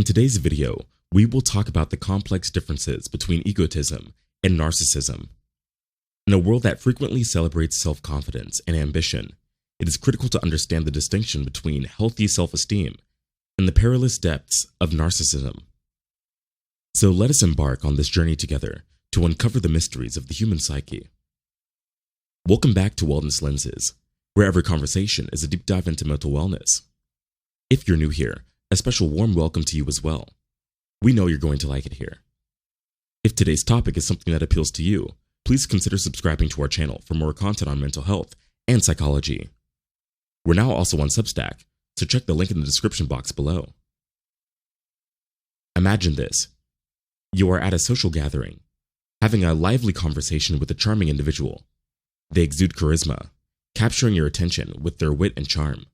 In today's video, we will talk about the complex differences between egotism and narcissism. In a world that frequently celebrates self-confidence and ambition, it is critical to understand the distinction between healthy self-esteem and the perilous depths of narcissism. So let us embark on this journey together to uncover the mysteries of the human psyche. Welcome back to Wellness Lenses, where every conversation is a deep dive into mental wellness. If you're new here, a special warm welcome to you as well. We know you're going to like it here. If today's topic is something that appeals to you, please consider subscribing to our channel for more content on mental health and psychology. We're now also on Substack, so check the link in the description box below. Imagine this. You are at a social gathering, having a lively conversation with a charming individual. They exude charisma, capturing your attention with their wit and charm.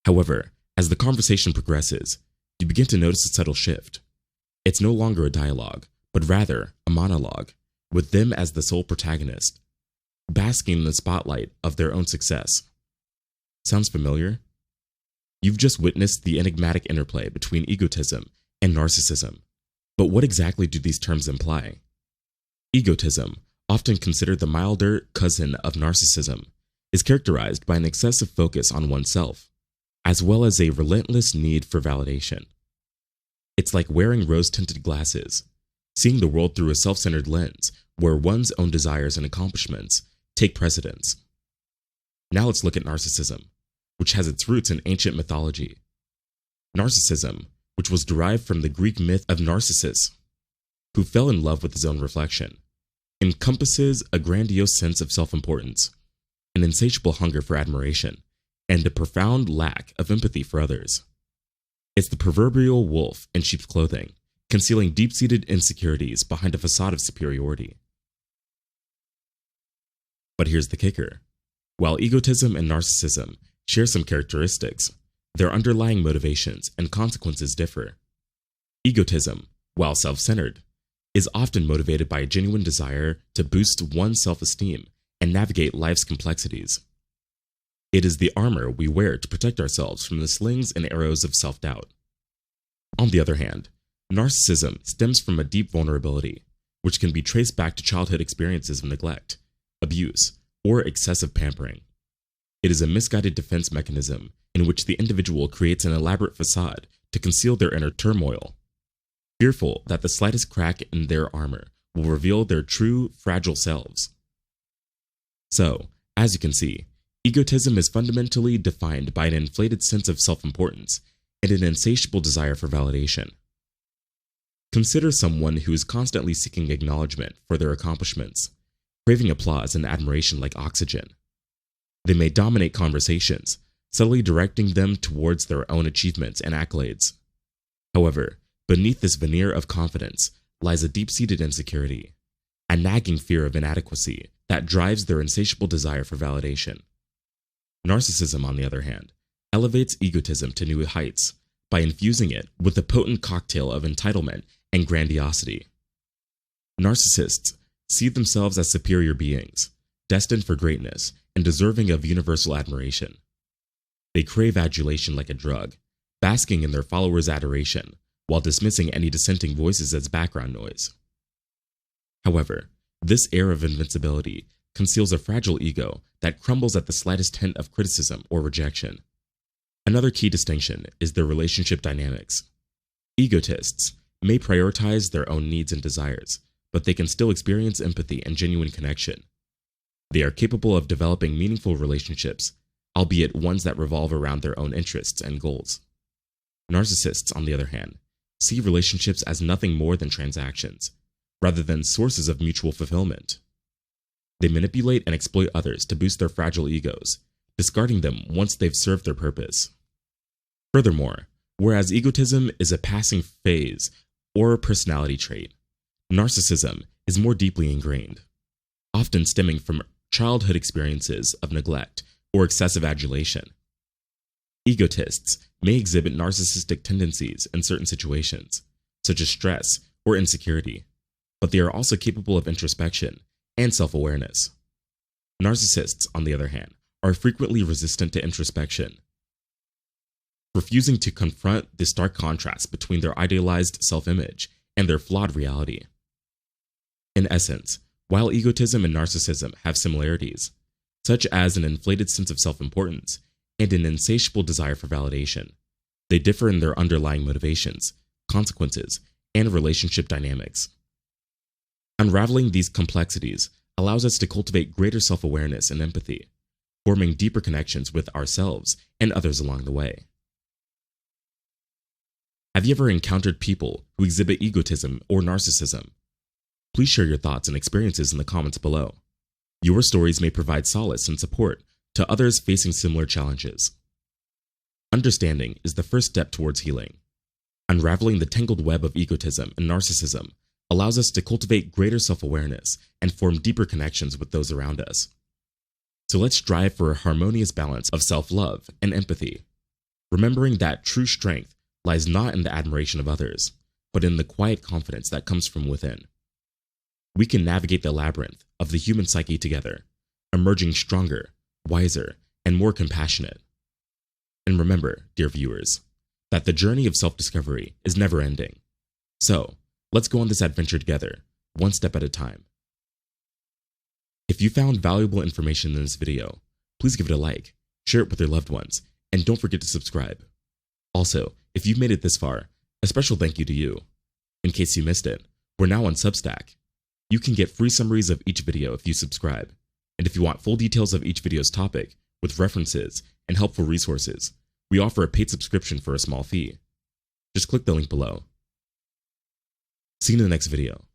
However, as the conversation progresses, you begin to notice a subtle shift. It's no longer a dialogue, but rather a monologue, with them as the sole protagonist, basking in the spotlight of their own success. Sounds familiar? You've just witnessed the enigmatic interplay between egotism and narcissism. But what exactly do these terms imply? Egotism, often considered the milder cousin of narcissism, is characterized by an excessive focus on oneself, as well as a relentless need for validation. It's like wearing rose-tinted glasses, seeing the world through a self-centered lens where one's own desires and accomplishments take precedence. Now let's look at narcissism, which has its roots in ancient mythology. Narcissism, which was derived from the Greek myth of Narcissus, who fell in love with his own reflection, encompasses a grandiose sense of self-importance, an insatiable hunger for admiration, and a profound lack of empathy for others. It's the proverbial wolf in sheep's clothing, concealing deep-seated insecurities behind a facade of superiority. But here's the kicker. While egotism and narcissism share some characteristics, their underlying motivations and consequences differ. Egotism, while self-centered, is often motivated by a genuine desire to boost one's self-esteem and navigate life's complexities. It is the armor we wear to protect ourselves from the slings and arrows of self-doubt. On the other hand, narcissism stems from a deep vulnerability, which can be traced back to childhood experiences of neglect, abuse, or excessive pampering. It is a misguided defense mechanism in which the individual creates an elaborate facade to conceal their inner turmoil, fearful that the slightest crack in their armor will reveal their true, fragile selves. So, as you can see, egotism is fundamentally defined by an inflated sense of self-importance and an insatiable desire for validation. Consider someone who is constantly seeking acknowledgement for their accomplishments, craving applause and admiration like oxygen. They may dominate conversations, subtly directing them towards their own achievements and accolades. However, beneath this veneer of confidence lies a deep-seated insecurity, a nagging fear of inadequacy that drives their insatiable desire for validation. Narcissism, on the other hand, elevates egotism to new heights by infusing it with a potent cocktail of entitlement and grandiosity. Narcissists see themselves as superior beings, destined for greatness and deserving of universal admiration. They crave adulation like a drug, basking in their followers' adoration while dismissing any dissenting voices as background noise. However, this air of invincibility conceals a fragile ego that crumbles at the slightest hint of criticism or rejection. Another key distinction is their relationship dynamics. Egotists may prioritize their own needs and desires, but they can still experience empathy and genuine connection. They are capable of developing meaningful relationships, albeit ones that revolve around their own interests and goals. Narcissists, on the other hand, see relationships as nothing more than transactions, rather than sources of mutual fulfillment. They manipulate and exploit others to boost their fragile egos, discarding them once they've served their purpose. Furthermore, whereas egotism is a passing phase or a personality trait, narcissism is more deeply ingrained, often stemming from childhood experiences of neglect or excessive adulation. Egotists may exhibit narcissistic tendencies in certain situations, such as stress or insecurity, but they are also capable of introspection and self-awareness. Narcissists, on the other hand, are frequently resistant to introspection. refusing to confront the stark contrast between their idealized self-image and their flawed reality. In essence, while egotism and narcissism have similarities, such as an inflated sense of self-importance and an insatiable desire for validation, they differ in their underlying motivations, consequences, and relationship dynamics. Unraveling these complexities allows us to cultivate greater self-awareness and empathy, forming deeper connections with ourselves and others along the way. Have you ever encountered people who exhibit egotism or narcissism? Please share your thoughts and experiences in the comments below. Your stories may provide solace and support to others facing similar challenges. Understanding is the first step towards healing. Unraveling the tangled web of egotism and narcissism allows us to cultivate greater self-awareness and form deeper connections with those around us. So let's strive for a harmonious balance of self-love and empathy, remembering that true strength lies not in the admiration of others, but in the quiet confidence that comes from within. We can navigate the labyrinth of the human psyche together, emerging stronger, wiser, and more compassionate. And remember, dear viewers, that the journey of self-discovery is never ending. So, let's go on this adventure together, one step at a time. If you found valuable information in this video, please give it a like, share it with your loved ones, and don't forget to subscribe. Also, if you've made it this far, a special thank you to you. In case you missed it, we're now on Substack. You can get free summaries of each video if you subscribe. And if you want full details of each video's topic, with references and helpful resources, we offer a paid subscription for a small fee. Just click the link below. See you in the next video.